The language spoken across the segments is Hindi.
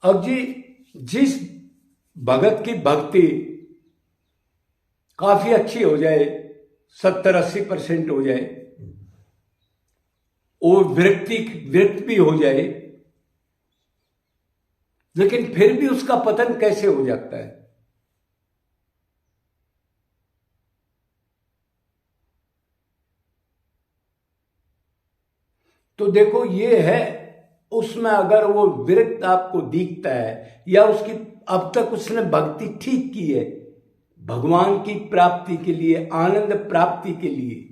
अब जी, जिस भगत की भक्ति काफी अच्छी हो जाए, 70-80% हो जाए, और विरक्त भी हो जाए, लेकिन फिर भी उसका पतन कैसे हो जाता है? तो देखो, ये है, उसमें अगर वो विरक्त आपको दिखता है या उसकी अब तक उसने भक्ति ठीक की है भगवान की प्राप्ति के लिए, आनंद प्राप्ति के लिए,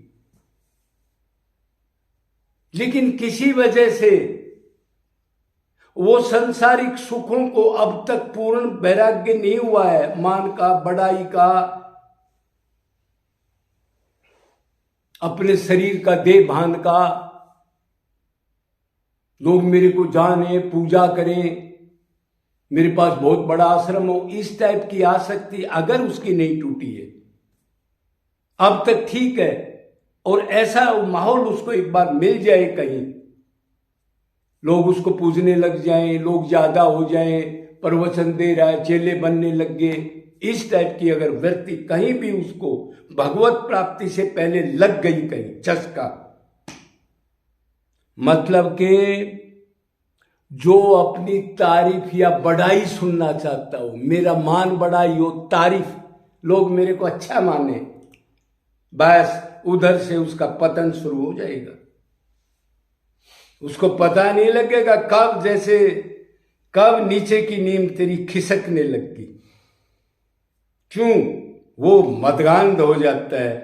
लेकिन किसी वजह से वो संसारिक सुखों को अब तक पूर्ण वैराग्य नहीं हुआ है, मान का, बड़ाई का, अपने शरीर का, देह भान का, लोग मेरे को जाने, पूजा करें, मेरे पास बहुत बड़ा आश्रम हो, इस टाइप की आसक्ति अगर उसकी नहीं टूटी है, अब तक ठीक है, और ऐसा माहौल उसको एक बार मिल जाए, कहीं लोग उसको पूजने लग जाएं, लोग ज्यादा हो जाएं, प्रवचन दे रहा है, चेले बनने लग गए, इस टाइप की अगर व्यक्ति कहीं भी उसको भगवत प्राप्ति से पहले लग गई कहीं चस्का, मतलब कि जो अपनी तारीफ या बड़ाई सुनना चाहता हो, मेरा मान बढ़ाई हो, तारीफ, लोग मेरे को अच्छा माने, बस उधर से उसका पतन शुरू हो जाएगा। उसको पता नहीं लगेगा कब, जैसे कब नीचे की नींव तेरी खिसकने लगती। क्यों? वो मदगांध हो जाता है,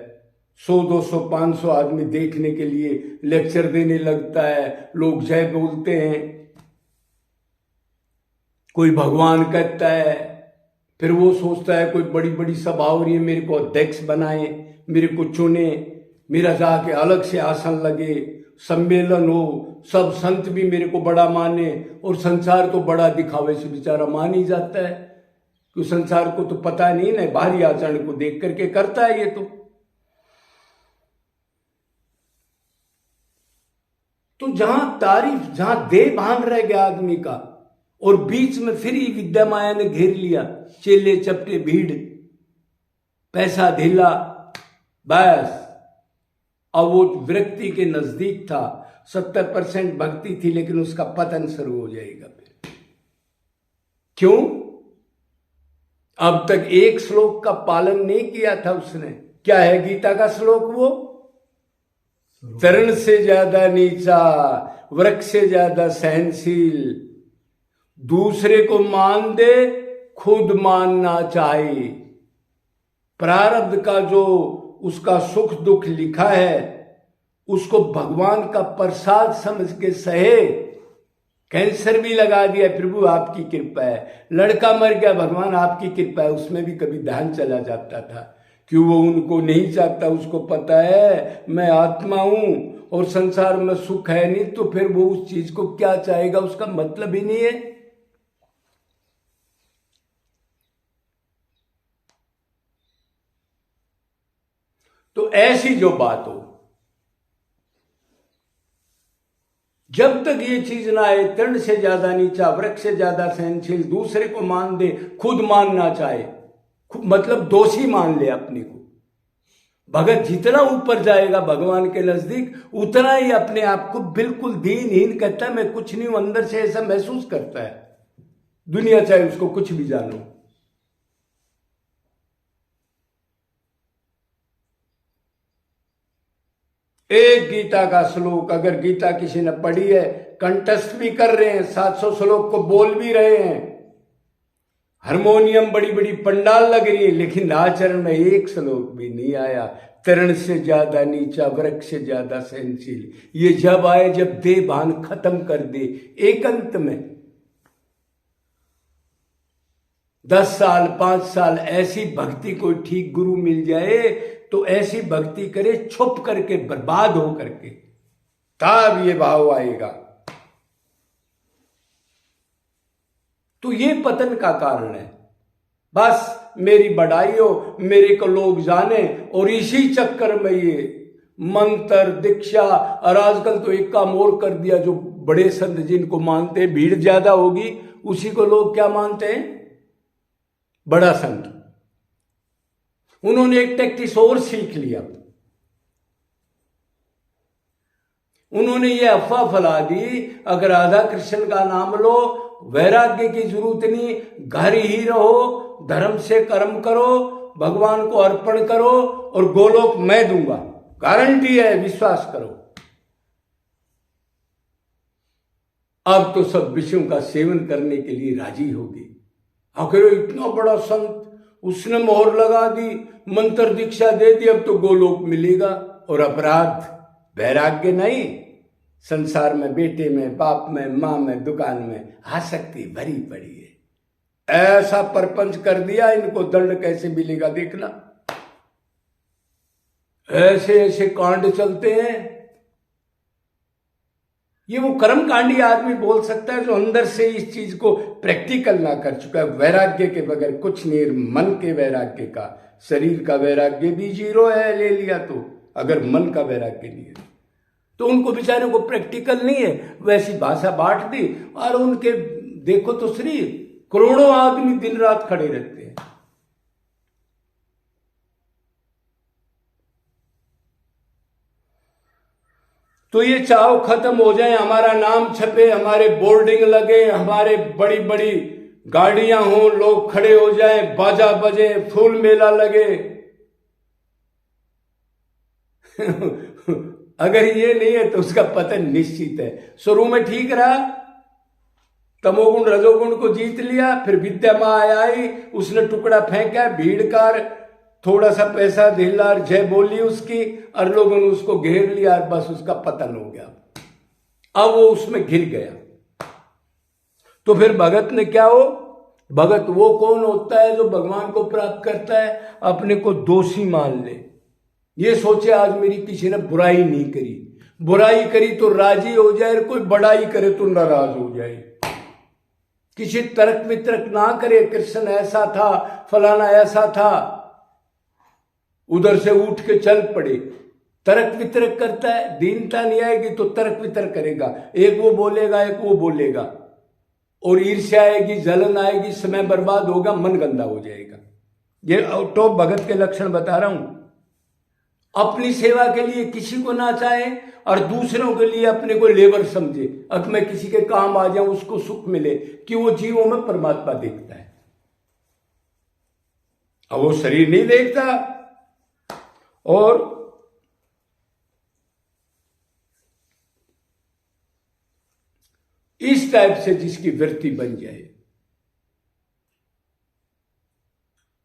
100, 200, 500 आदमी देखने के लिए लेक्चर देने लगता है, लोग जय बोलते हैं, कोई भगवान कहता है, फिर वो सोचता है कोई बड़ी बड़ी सभा हो रही है, मेरे को अध्यक्ष बनाए, मेरे को चुने, मेरा जाके अलग से आसन लगे, सम्मेलन हो, सब संत भी मेरे को बड़ा माने, और संसार तो बड़ा दिखावे से बेचारा मान ही जाता है, क्योंकि संसार को तो पता नहीं ना, बाहरी आचरण को देख करके करता है ये तो जहां तारीफ, जहां देह भान रह गया आदमी का, और बीच में फिर ही विद्या माया ने घेर लिया, चेले चपटे भीड़, पैसा ढीला, बस अब वो व्यक्ति के नजदीक था, 70% भक्ति थी, लेकिन उसका पतन शुरू हो जाएगा फिर। क्यों? अब तक एक श्लोक का पालन नहीं किया था उसने। क्या है गीता का श्लोक? वो तरण से ज्यादा नीचा, वृक्ष से ज्यादा सहनशील, दूसरे को मान दे, खुद मानना चाहे। प्रारब्ध का जो उसका सुख दुख लिखा है, उसको भगवान का प्रसाद समझ के सहे। कैंसर भी लगा दिया, प्रभु आपकी कृपा है। लड़का मर गया, भगवान आपकी कृपा है। उसमें भी कभी ध्यान चला जाता था, क्यों? वो उनको नहीं चाहता, उसको पता है मैं आत्मा हूं और संसार में सुख है नहीं, तो फिर वो उस चीज को क्या चाहेगा, उसका मतलब ही नहीं है। तो ऐसी जो बात हो, जब तक ये चीज ना आए, तृण से ज्यादा नीचा, वृक्ष से ज्यादा सहनशील, दूसरे को मान दे, खुद मानना चाहे, मतलब दोषी मान ले अपने को। भगत जितना ऊपर जाएगा भगवान के नजदीक, उतना ही अपने आप को बिल्कुल दीनहीन कहता है, मैं कुछ नहीं हूं, अंदर से ऐसा महसूस करता है। दुनिया चाहे उसको कुछ भी जानो। एक गीता का श्लोक, अगर गीता किसी ने पढ़ी है, कंठस्थ भी कर रहे हैं, 700 श्लोक को बोल भी रहे हैं, हारमोनियम बड़ी बड़ी पंडाल लग रही है, लेकिन आचरण में एक श्लोक भी नहीं आया। तरण से ज्यादा नीचा, वृक्ष से ज्यादा सहनशील। ये जब आए, जब देह भान खत्म कर दे, एकांत में 10 साल 5 साल ऐसी भक्ति को ठीक गुरु मिल जाए, तो ऐसी भक्ति करे छुप करके, बर्बाद हो करके, तब ये भाव आएगा। तो ये पतन का कारण है। बस मेरी बढ़ाई हो, मेरे को लोग जाने, और इसी चक्कर में ये मंत्र दीक्षा, और आजकल तो एक काम और कर दिया, जो बड़े संत जिनको मानते हैं, भीड़ ज्यादा होगी, उसी को लोग क्या मानते हैं? बड़ा संत। उन्होंने एक टैक्टिस और सीख लिया। उन्होंने ये अफवाह फैला दी, अगर राधा कृष्ण का नाम लो, वैराग्य की जरूरत नहीं, घर ही रहो, धर्म से कर्म करो, भगवान को अर्पण करो और गोलोक मैं दूंगा, गारंटी है, विश्वास करो। अब तो सब विषयों का सेवन करने के लिए राजी होगी। आखिर इतना बड़ा संत, उसने मोहर लगा दी, मंत्र दीक्षा दे दी, अब तो गोलोक मिलेगा। और अपराध वैराग्य नहीं, संसार में बेटे में, बाप में, मां में, दुकान में आसक्ति भरी पड़ी है। ऐसा परपंच कर दिया, इनको दंड कैसे मिलेगा देखना। ऐसे ऐसे कांड चलते हैं। ये वो कर्मकांडी आदमी बोल सकता है जो अंदर से इस चीज को प्रैक्टिकल ना कर चुका है। वैराग्य के बगैर कुछ नहीं, मन के वैराग्य का। शरीर का वैराग्य भी जीरो है, ले लिया तो, अगर मन का वैराग्य नहीं है तो उनको बेचारों को प्रैक्टिकल नहीं है, वैसी भाषा बांट दी। और उनके देखो तो श्री करोड़ों आदमी दिन रात खड़े रहते हैं। तो ये चाव खत्म हो जाए, हमारा नाम छपे, हमारे बोर्डिंग लगे, हमारे बड़ी बड़ी गाड़ियां हो, लोग खड़े हो जाए, बाजा बजे, फूल मेला लगे। अगर ये नहीं है तो उसका पतन निश्चित है। शुरू में ठीक रहा, तमोगुण रजोगुण को जीत लिया, फिर विद्या माँ आई, उसने टुकड़ा फेंका, भीड़कार थोड़ा सा पैसा ढीला, जय बोली उसकी, और लोगों ने उसको घेर लिया, और बस उसका पतन हो गया। अब वो उसमें घिर गया। तो फिर भगत ने क्या हो? भगत वो कौन होता है जो भगवान को प्राप्त करता है? अपने को दोषी मान ले, ये सोचे आज मेरी किसी ने बुराई नहीं करी, बुराई करी तो राजी हो जाए, कोई बड़ाई करे तो नाराज हो जाए। किसी तर्क वितर्क ना करे, कृष्ण ऐसा था, फलाना ऐसा था, उधर से उठ के चल पड़े। तर्क वितर्क करता है, दीनता नहीं आएगी तो तर्क वितर्क करेगा, एक वो बोलेगा एक वो बोलेगा, और ईर्ष्या आएगी, जलन आएगी, समय बर्बाद होगा, मन गंदा हो जाएगा। ये टॉप भगत के लक्षण बता रहा हूं। अपनी सेवा के लिए किसी को ना चाहे और दूसरों के लिए अपने को लेबर समझे, अब मैं किसी के काम आ जाऊं, उसको सुख मिले, कि वो जीवों में परमात्मा देखता है। अब वो शरीर नहीं देखता। और इस टाइप से जिसकी वृत्ति बन जाए,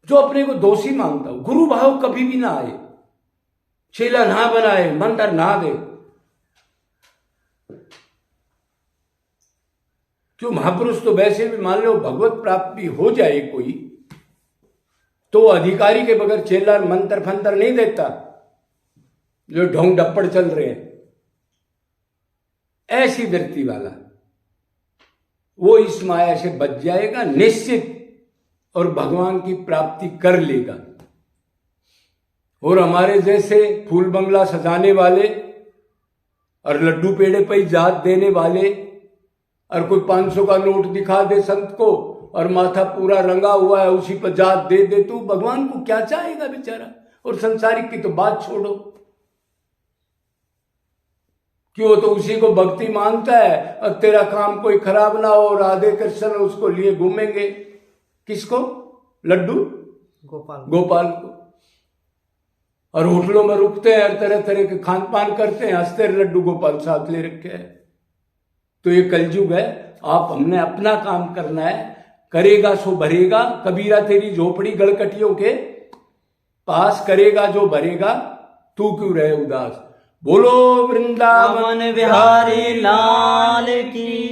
जो अपने को दोषी मानता हो, गुरु भाव कभी भी ना आए, चेला ना बनाए, मंत्र ना दे। क्यों? महापुरुष तो वैसे भी मान लो भगवत प्राप्ति हो जाए कोई, तो अधिकारी के बगैर चेला मंत्र फंतर नहीं देता, जो ढोंग डप्पड़ चल रहे हैं। ऐसी वृत्ति वाला वो इस माया से बच जाएगा निश्चित, और भगवान की प्राप्ति कर लेगा। और हमारे जैसे फूल बंगला सजाने वाले और लड्डू पेड़े पे जात देने वाले, और कोई 500 का नोट दिखा दे संत को और माथा पूरा रंगा हुआ है, उसी पर जात दे दे, तो भगवान को क्या चाहेगा बेचारा। और संसारिक की तो बात छोड़ो, क्यों तो उसी को भक्ति मानता है। और तेरा काम कोई खराब ना हो, राधे कृष्ण उसको लिए घूमेंगे। किसको? लड्डू गोपाल को। और होटलों में रुकते हैं, हर तरह तरह के खान पान करते हैं, हंसते लड्डू गोपाल साथ ले रखे हैं। तो ये कलयुग है। आप हमने अपना काम करना है, करेगा सो भरेगा। कबीरा तेरी झोपड़ी गड़कटियों के पास, करेगा जो भरेगा, तू क्यों रहे उदास। बोलो वृंदावन बिहारी लाल की।